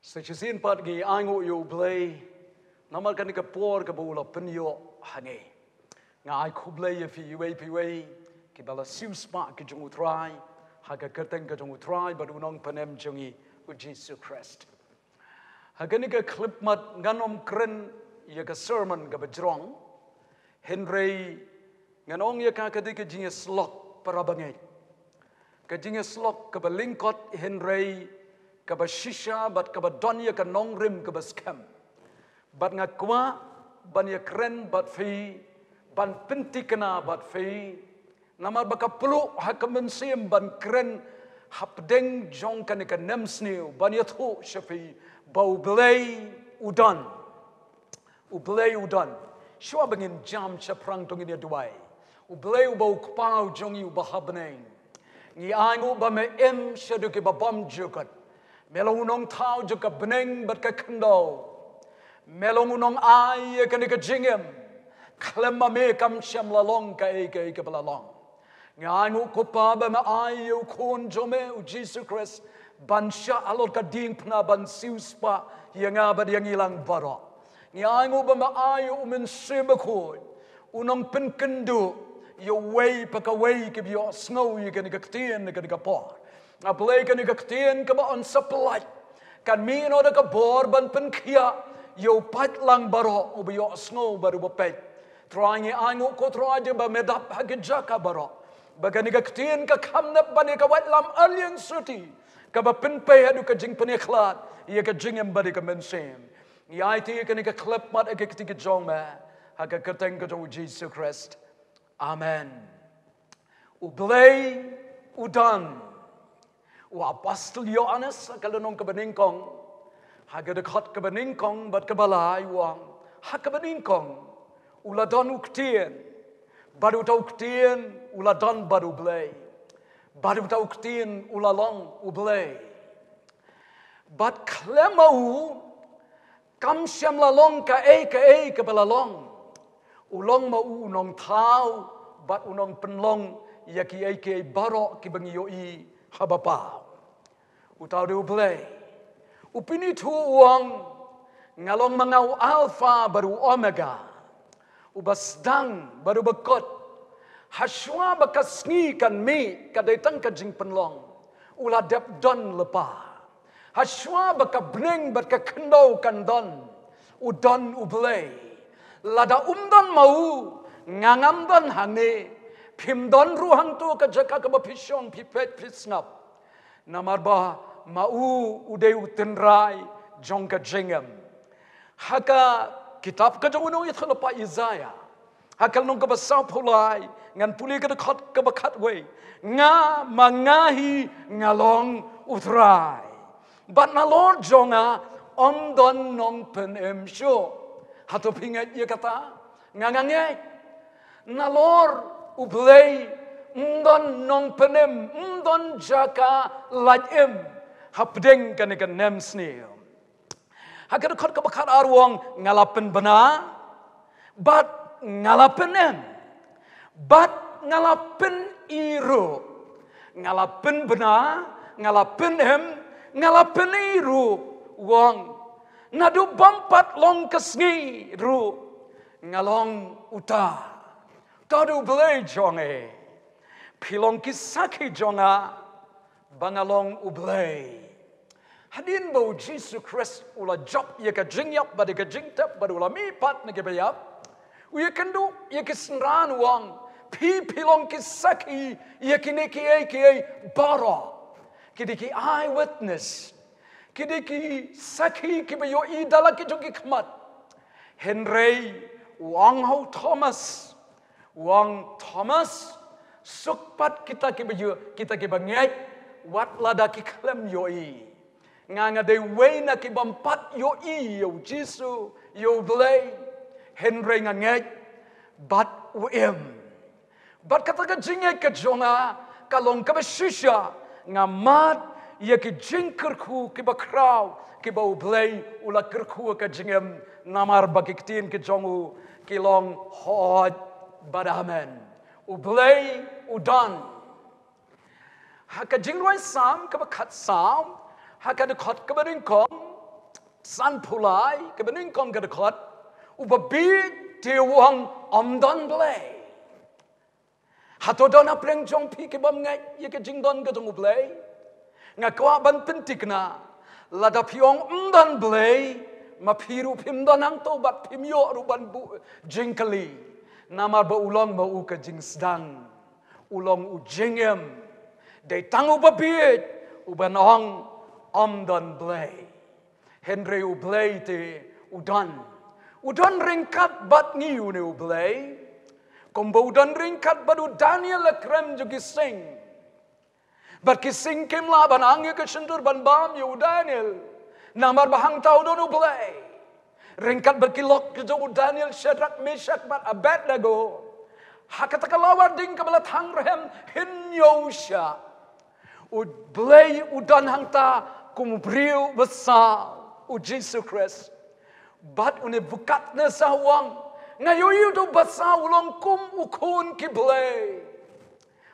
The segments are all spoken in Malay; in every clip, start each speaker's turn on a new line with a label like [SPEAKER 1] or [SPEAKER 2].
[SPEAKER 1] Sekian part gi angu yo blay, namal kan ka por ka bula penyo hange. Ngai ku blay fi piwe ki bala siu spa ki jungu try, haga kerteng ka jungu try but unong panem jungi u Jesus Christ. Haga ni ka clip mat nganom kren ya ka sermon ka bajrong, Henry nganong ya ka kadi ka jinga slok para bangai. Ka jinga slok ka balingkot Henry kaba shisha bat kaba donya ka nongrim kaba scam bat ngakwa ban ya kren bat fi ban pinti kana bat fi namar baka pelu hakamensim ban kren hapdeng jong kan ka nemsniu ban ya thu shafi bau blay udan shwa bangin jam chaprang tongin ya duai ublay bau kpau jongi ubahabneng ni angu ba me em shadu ke babam jukat melong unong tau juga beneng berkekendau. Melong unong ai kan ke jingem. Klema me kam syam lalong ka ke belalong. Ngangu kopa ba ma ai u kon jome u Jesus Christ bansha alor ka ding pna ban siuspa yang abad yang ilang bara. Ngangu ba ma ai u men sebekoi. Unong penkendu yo way pakaway ke bio snow you kan ke tien kan ke por. Ablay kan ikaktian ka ba on supply kan mino da ka bor ban penkia yo pat lang baro ubi yo snow baru bapet trying angu ko try ba medap hagja ka baro bagan ikaktian ka kamnap ban ka wat lam alien city ka ba penpe adu ka jing peniklat ia ka jing em bari ka mensem ni IT kan ikaklip mat ikakti ka jong ma haga kateng ka Jesus Christ amen ublay udan wa Apostle Yohanes kalau nong kebeningkong haga dekat kebeningkong bat kebalai wang hak kebeningkong uladon uktien baru tau uktien uladon baru blay baru tau uktien ulalong ublay bat klemau kam syam lalong ka ke belalong ulong mau unong tau bat unong penlong yaki ke barok ki bengioi habapa utau de ublay upini tu uang ngalong mangau alpha baru omega ubasdang baru bekot haswa bakasngi kan mi kadai tang ka jing penlong uladap don lepa haswa bakabneng bat ka kendau kan don udon ublay lada umdon mau ngangam don hange Pimdon ruhang tu ka jaka ka bapisyon pipet pisngap. Namar ba mau udai utenrai jong ka jengem. Haka kitab ka jong unong ithal pa Isaiah. Hakal nong ka basaw pulai ngan puli ka dekat ka bakat we. Nga mangahi ngalong utrai. But na Lord jonga omdon nong penem syo. Hato pingat ye kata ngangangay. Na Lord ublay ndon nong penem ndon jaka lajem hapdeng kan ikan nemsni hakad khot ka bakat arwong ngalapen bena bat ngalapen em bat ngalapen iru ngalapen bena ngalapen em ngalapen iru wong nadu bampat long kesngi ru ngalong uta Tadu blay jonge, pilong kisaki jonga, bangalong ublay. Hadin bau Jesus Christ ula job ya ka jingyap badi ka jingtap badi ula mipat na kebayap. Uya kendu ya kisenran wang, pilong kisaki ya kiniki bara. Kidiki eyewitness, kidiki saki kibayo idala ki jogi kmat. Henry Wang Ho Thomas Wang Thomas sukpat kita kibangay wat lada ki klem yoi nganga de wena ki bampat yoi yo Jisu yo blay Henry ngangay bat bat kata ka jingay ka jonga kalong ka beshisha ngamat ya ki jingkerku ki bakraw ki ba blay ula kerku ka jingem namar bakiktin ki jongu kilong hot badamen ublay udan haka jingwai sam ka bakat sam haka de khot ka baring kong san pulai kebening kong kedekot ubabit tiwang amdan blay hatodon apreng jong pi ke bam ngai ye ke jingdon ke jong blay ngakwa ban pentik na lada piong amdan blay ma piru pimdan ang to bat pimyo ruban bu jingkali namar ba ulong ba u ke jingsdang ulong u jingem de tangu babit ubanong amdan blay Henry ublay te udan ringkat bat ngiu ne ublay kombo udan ringkat badu Daniel le krem juga sing bat kising kem la ban angye ke sendur ban bam yu Daniel namar bahang tau don ublay ringkat berkilok ke jo Daniel Shadrach Meshach bat Abednego hakata kalawar ding kabala thang rehem hin yosha ublay udan hangta kumbriu besar o Jesus Christ bat une bukat na sawang ngayoy do basa ulong kum ukun kiblay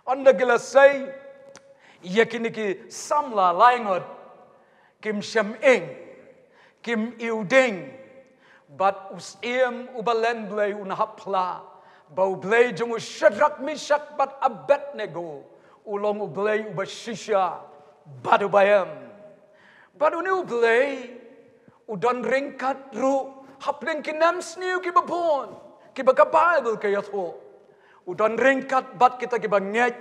[SPEAKER 1] anda gilasay yakiniki samla laingot kim shem ing kim iuding bat usiem ubalen blay unahapla bau blay jung Shadrach Meshach bat Abednego ulong ublay ubashisha badu bayam badu ne ublay udan ringkat ru hapling kinam sniu ki babon ki baka Bible ke yatho udan ringkat bat kita ki banget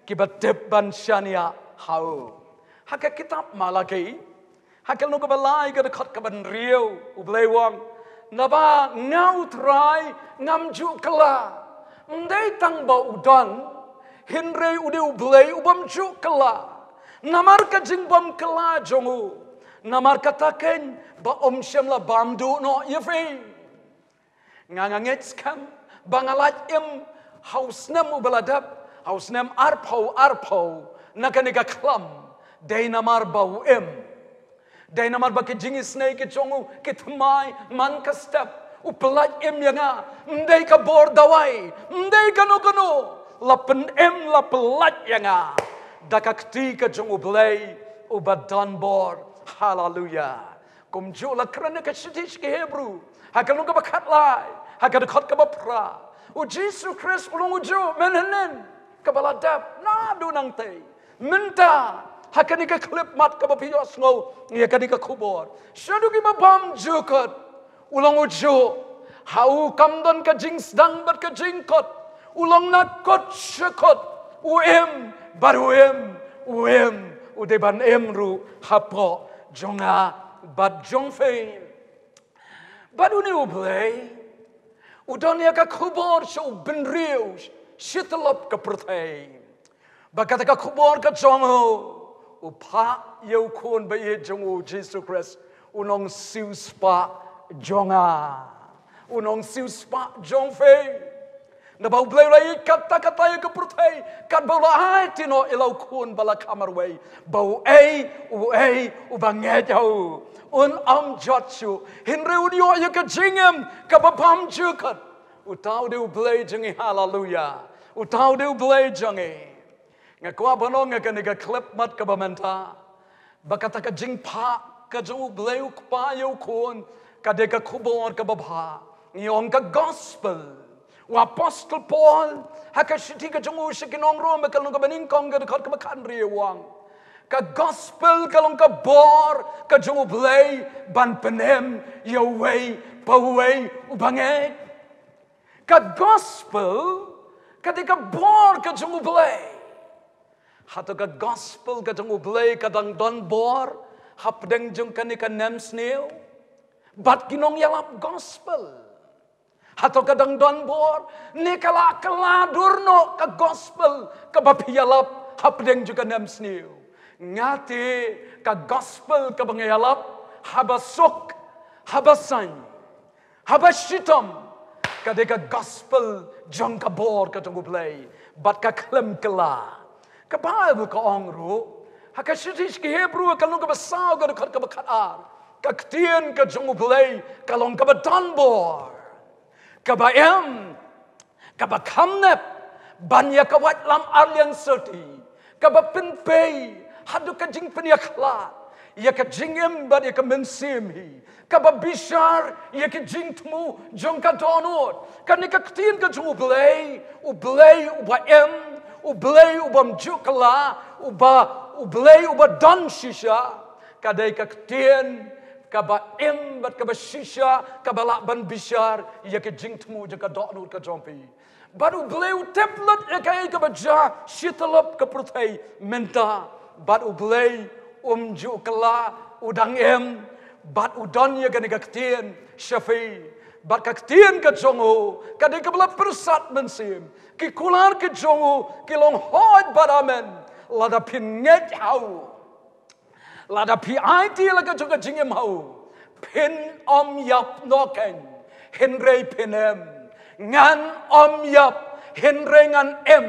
[SPEAKER 1] ki batep ban shania hau haka kitab Malaki hakal no ka balai ka khat ka ban riu ublay wang naba ngau trai ngam ju kala ndai tang ba udan hinre ude ublay ubam ju kala namar ka jingbam kala jongu namar kataken ba shem la bamdu no yefri nganganget skam bangalat im hausnem ubaladap hausnem arpau nakanika klam day namar bau day namar ba ke jingis nei ke chongu ke thmai man ka step upelat yanga ndai ka bor dawai ndai kano lapen la pelat yanga dakakti ka jongu blay ubadan bor hallelujah kumju la krana ka shitish ke Hebrew hakal ka bakat lai hakal khot ka bapra o Jesus Christ ulung uju menenen ka baladap na do nang te minta hakani ka klip mat ka bapios ngo ya kani ka khubor shadu ki babam jukot ulung uju hau kamdon ka jingsdang bat ka jingkot ulung nakot shakot uem baruem udeban emru hapo jonga bad jongfe baduni ublay udonia ka khubor so benriu shitlop ka prthai bakata ka khubor ka jongo upha yeu khon ba ye jongo Jesus Christ unong siu spa jonga unong siu spa jongfe na bau blay lai kata ka prthai kat bau la tino ilau khun bala kamarway bau u banget au un jotsu hinre udio ye ka jingem ka babam jukat utau de blay jingi hallelujah utau de blay jingi ngakwa banong ka clip mat ka bamenta bakata ka jingpa ka ju blay ukpa yu khun ka de ka khubor ka babha ngong ka gospel o Apostle Paul hakashiti ka jungu shikinong ro mekalong ka baningkong ka dekat ka makan riwang ka gospel kalong ka bor ka jungu blay ban penem yaway paway ubanget ka gospel ka de ka bor ka jungu blay hato ka gospel ka jungu blay ka dang don bor hapdeng jung ka ni ka nem snail bat kinong yalap gospel hato kadang don bor ni kala durno ka gospel ka bapiyalap hapdeng juga nem sniu ngati ka gospel ka bangayalap habasok habasan habashitom ka de ka gospel jong ka bor ka tungu play bat ka klem kala ka Bible ka ongru hakashitish ki Hebrew ka nung ka basaw ka ka bakatar ka ktien ka jong play ka long ka badan bor kabayam kabakamnep banya kawat lam arlian serti kabapinpay hadu ka jing peniaklat ia ke jingem bat ia ke mensim hi kababishar ia ke jingtmu jong ka donot kan ka ktin ka jong ublei uba em ublei ubam jukla ublei uba don shisha kadai ka ktin kaba em bat kaba shisha kaba la ban bishar ia ke jingtmu jong ka donot ka jompi baru ublei teplat ia ka baja shitalap ka prothai menta bat ublei jukla udang em bat udon ya gani kaktien syafi bat kaktien ka jongo kadai ka bela persat mensim ki kular ka jongo ki long hod baramen lada pin nget hau lada pi IT la ka jonga jingem hau pin yap noken henrei pinem ngan yap henrei ngan em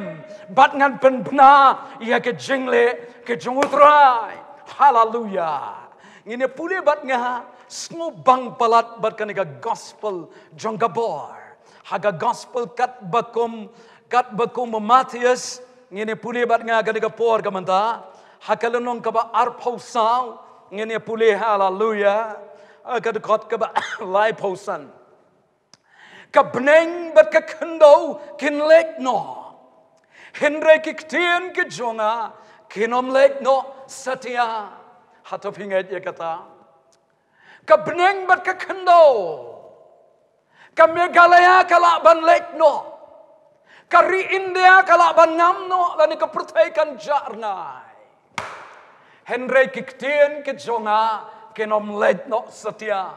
[SPEAKER 1] bat ngan pen bna ya ke jingle ke jongutrai hallelujah ngine pule bat nga sngo bang palat bat kaniga gospel jongabor haga gospel kat bakum Matthias ngine pule bat nga kaniga por kamanta hakalenong kaba arpausaw ngine pule hallelujah agad kot kaba lai pausan kabneng bat ka kendo kinlek no henre kiktien ke jonga kinom lek no satya hato pinget ya kata kabneng bat ka kendo kamegalaya kala ban lek no kari India kala ban ngam no lani ka pertaikan jarnai henre kiktien ke jonga kinom lek no satya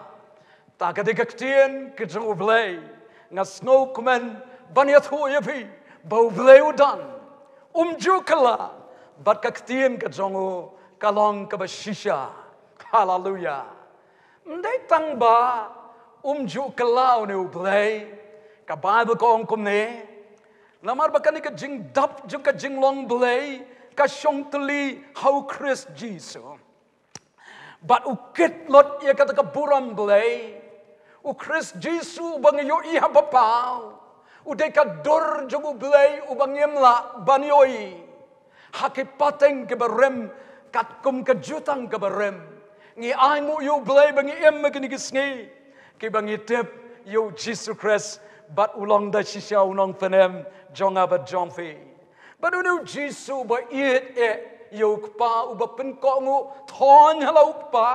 [SPEAKER 1] ta ka kiktien ke jong ublei ngasno kumen banyat hu yapi bau blei udan jukala bat ka kiktien ke jongo kalong ka bashisha hallelujah ndai tang ba jukala ne ublei ka bible ko ong kumne lamar ba kani ka jing dap jung ka jing long blei ka shong tuli how Christ Jesus bat ukit lot ia kata ka buram blei u Christ Jesus bang yo iha papau udai ka dor jung ublei ubang yemla banioi hakipateng ke barem kat kum ke jutang ke barem ngi ai mu yo blei bangi em magini gisngi ke bangi tep yo Jesus Christ bat ulong da shisha unong penem jonga bat jongfi bat unu Jesus ba it yo kpa uba pen ko ngu thon halau kpa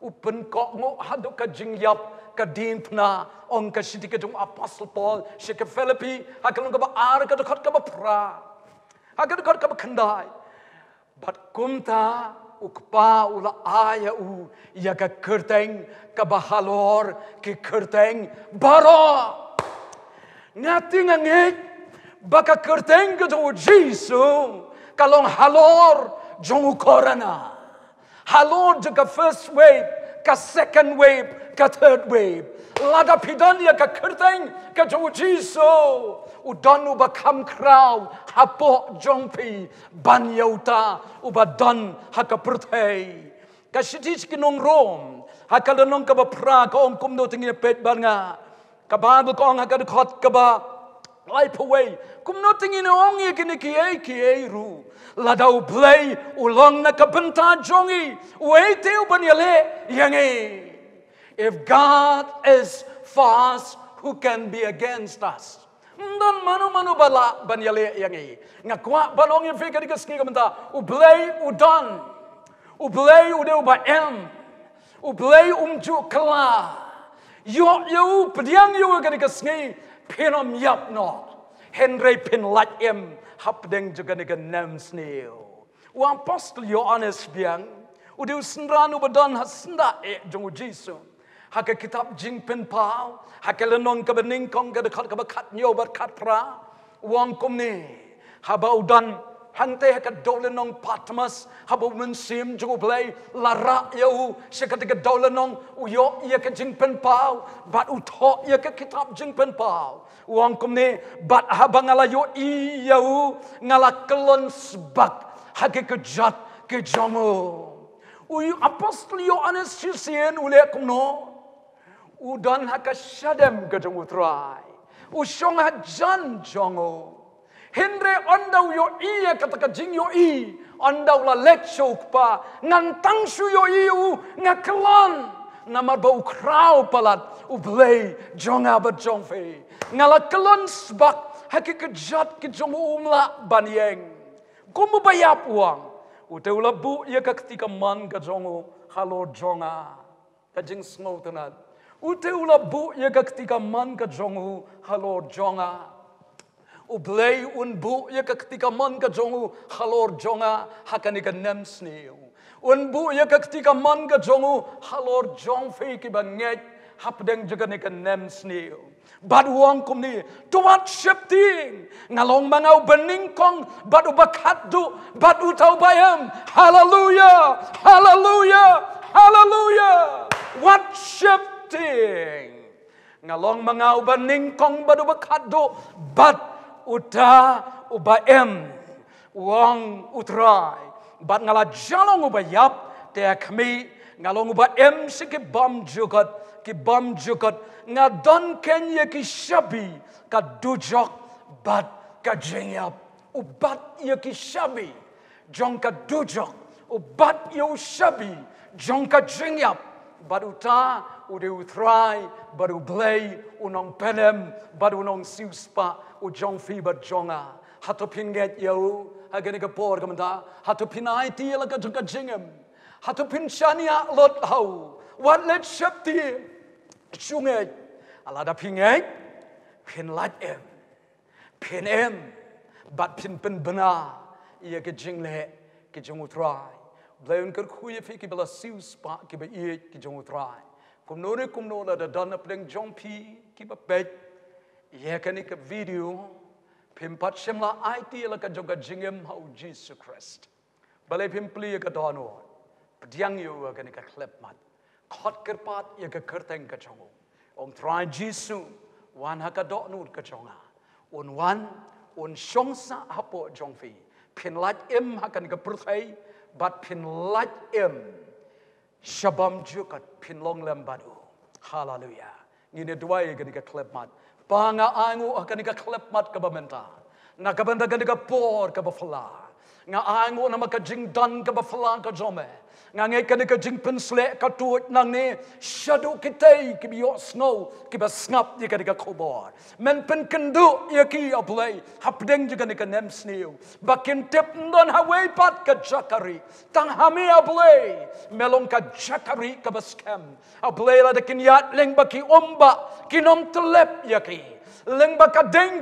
[SPEAKER 1] upen ko ngu haduk ka jingyap ka din pna ong ka shiti ka jong apostle Paul shike Philippi hakalong ka ba ar ka dokot ka ba pra hakan dokot ka ba khandai bat kumta ukpa ula aya ya ka kerteng ka bahalor ki kerteng baro ngati ngangit baka kerteng ka jong Jesus kalong halor jong korana halor jaga first wave ka second wave ka third wave lada pidan ya ka kerteng ka jong Jesus udan uba kam kraw hapo jongpi ban yauta uba dan haka perthei ka shitich kinong rom haka lanong ka ba pra ka om kumno tingi pet banga ka ba ko ang haka khot ka ba life away kumno tingi no ong ye kini ki ru ladau play ulong na ka benta jongi wait uban yale yangi if God is for us who can be against us dan manu bala banyale yangi ngakwa balong yang fikir dikeski kamenta ublei udan ublei ude uba em ublei jukla yo pediang yo ga dikeski pinom yap no henrei pin lat em hapdeng juga dengan nam sneo wa apostle Yohanes biang ude usnran ubadan hasnda jong Jesus haka kitab jing pen pau haka lenong ka bening kong ga dekat ka bakat nyo bar kat pra wang kumni haba udan hante haka dolenong Patmos haba mensim jugo blai lara yau seketika dolenong uyo ia ka jing pen pau bat utho ia ka kitab jing pen pau wang kumni bat haba ngala yo yau ngala kelon sebak haka kejat ke jongo uyu apostol Yohanes sisien ule kumno udan haka shadem ke jong utrai usyong hajan jongo Henry ondau yo iya kata jing yo i. Ondau la lek show pa. Ngan tang shu yo iu. Ngakelon. Namar bau krau palat. Ublay jong abat jong fe. Ngala kelon sebak. Haki kejat ke jong umla banyeng. Kumu bayap uang. Uteu labu ia ketika man ka jongo halo jonga. Kajing snow tenat. Uteu labu ia ketika man ka jongo halo jonga. Ublay unbu ia ketika man ka jongo halo jonga hakani ka nem sneu. Unbu ia ketika man ka jongo halo jong fe ki banget hapdeng juga ni ka nem sneu. Bad uang kumni tuat shifting ngalong mangau beningkong bad ubakat du bad utau bayam hallelujah hallelujah hallelujah what shifting ngalong mangau beningkong bad ubakat du bad uta ubayam uang utrai bad ngala jalong ubayap te kami ngalong ubayam sikibam jugat kibam jugat ngadon kenya ki shabi ka dujok bat ka jengyap ubat ye ki shabi jong ka dujok ubat ye shabi jong ka jengyap baruta ude uthrai baru blay unong penem baru unong siuspa u jong fi bat jonga hatu pinget yo agani ka por kamanda hatu pinai ti la ka jengem hatu pin shania lot hau what let shapti Sungai, alada pingai, pin lat pin bat pin benar, ia ke jingle, ke jengutrai. Belayan kerkuye fi ke bela sius pa ke be ie ke jengutrai. Kumno la da dana pleng jongpi ke be bet, ia ke ni ke video, pin pat shemla IT la ke joga jingem hau Jesus Christ. Balai pin pli ke dano, pediang yo ke ni ke klep mat. Khot kerpat ia ke kerteng ke jongo. Ong try Jisu wan hakadok nut ke jonga. Un shongsa hapo jongfi. Pin lat hakan ke perthai bat pin lat shabam jukat pin long lembadu. Hallelujah. Ngine duai ke klep mat. Panga angu akan ke klep mat ke bamenta. Na ke benda ke por ke bafla. Nga angu nama ke jing dan ke bafla ke jome. Ngangai kena kejing penslek katuut nang ni shadow kita ki biok snow ki basngap dia kena kobor men pen kendu ya ki ablay hapdeng juga ni kenem snew bakin tip non hawai pat ke jakari tang hami ablay melong ke jakari ke baskem ablay la dekin yat leng baki omba kinom telep ya ki leng baka deng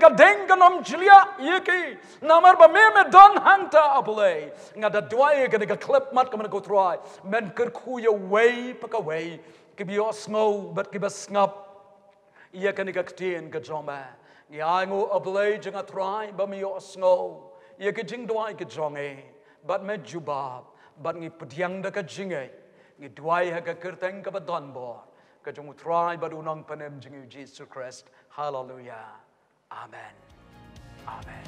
[SPEAKER 1] nom jilia yeki namar ba meme don hanta ablay ngada dua ke ni klip mat ke mana go try men kerkuya way pakaway kibio snow but kibas ngap ia kan ikatien ke joma ya ngo ablay jeng try ba mio snow ia ke jing dua ke jonge but me jubab but ngi pediang da ke jinge ngi dua ha ke kerteng ke badon bo ke jong try ba unang panem jing Jesus Christ hallelujah amen amen